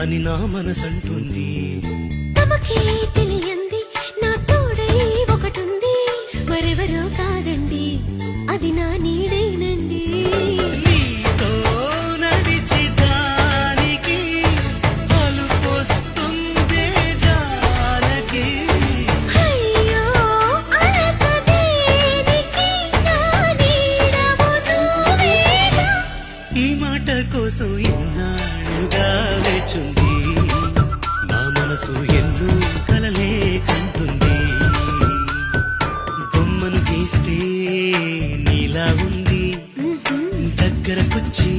అని నా మనసంటుంది. తమకే తెలియంది నా తోడై ఒకటుంది, మరెవరో కాదండి అది నా నీడేనండి. నీతో నడిచి దానికి అలుపొస్తుందే జానకి. అయ్యో అనక దేనికి నా నీడవు నువ్వేగా. ఈ మాట కోసం ఎన్నాళ్ళుగా వేచుంది నా మనసు, ఎన్నో కలలే కంటుంది. బొమ్మను గీస్తే నీలా ఉంది, దగ్గరకొచ్చి